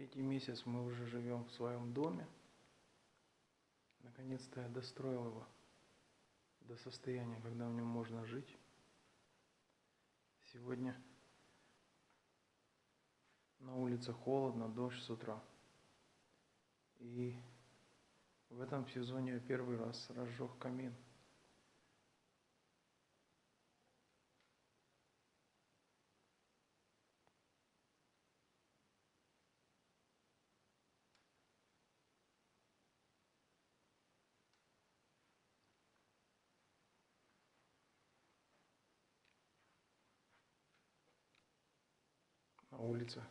Третий месяц мы уже живем в своем доме. Наконец-то я достроил его до состояния, когда в нем можно жить. Сегодня на улице холодно, дождь с утра. И в этом сезоне я первый раз разжег камин. На улице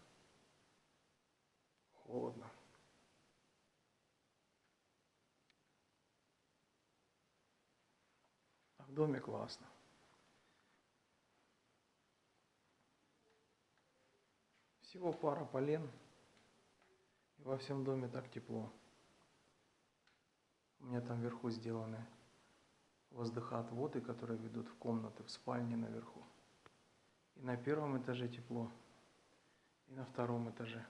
холодно. А в доме классно. Всего пара полен, и во всем доме так тепло. У меня там вверху сделаны воздухоотводы, которые ведут в комнаты, в спальне наверху. И на первом этаже тепло, и на втором этаже.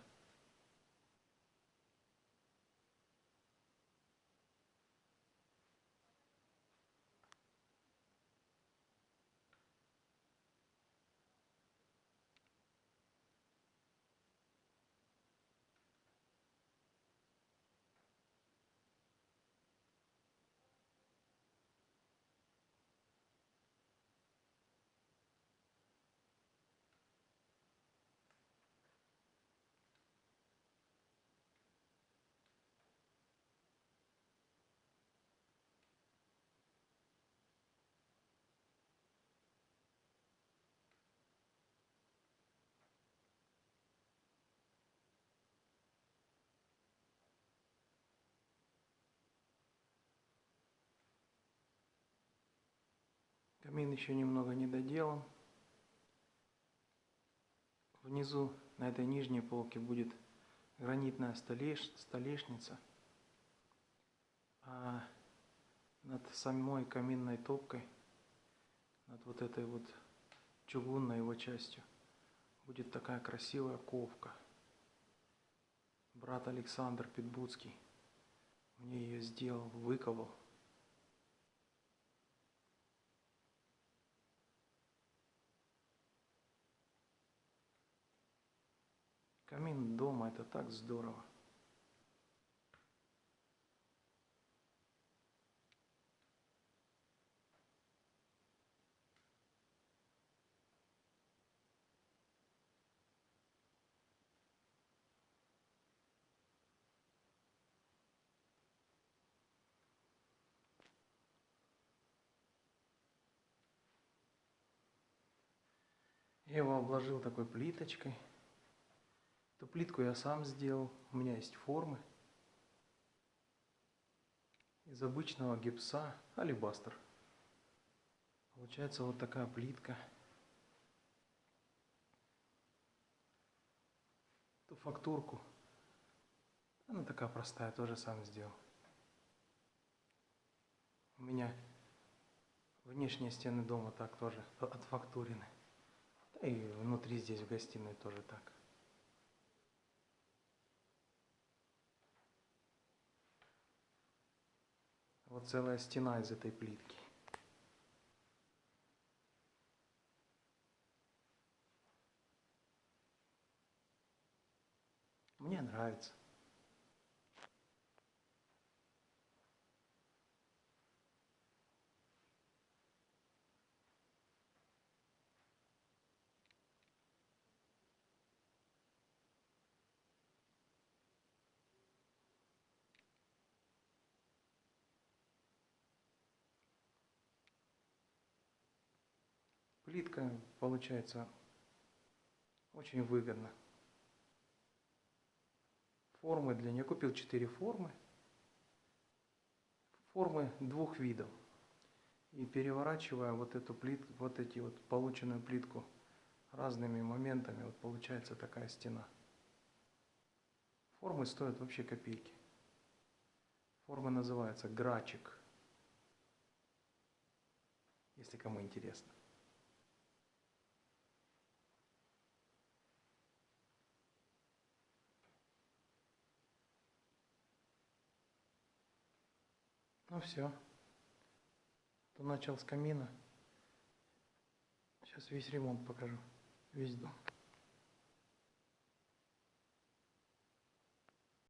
Камин еще немного не доделан. Внизу на этой нижней полке будет гранитная столешница, а над самой каминной топкой, над вот этой вот чугунной его частью, будет такая красивая ковка. Брат Александр Питбудский мне ее сделал, выковал. Камин дома — это так здорово. Я его обложил такой плиточкой. Эту плитку я сам сделал. У меня есть формы из обычного гипса, алебастр. Получается вот такая плитка. Эту фактурку, она такая простая, тоже сам сделал. У меня внешние стены дома так тоже отфактурены. Да и внутри здесь в гостиной тоже так. Вот целая стена из этой плитки. Мне нравится. Плитка получается очень выгодно. Формы для нее купил 4 формы. Формы двух видов. И переворачивая вот эту плитку, вот эти вот полученную плитку разными моментами, вот получается такая стена. Формы стоят вообще копейки. Форма называется Грачик, если кому интересно. Ну все. То начал с камина. Сейчас весь ремонт покажу. Весь дом.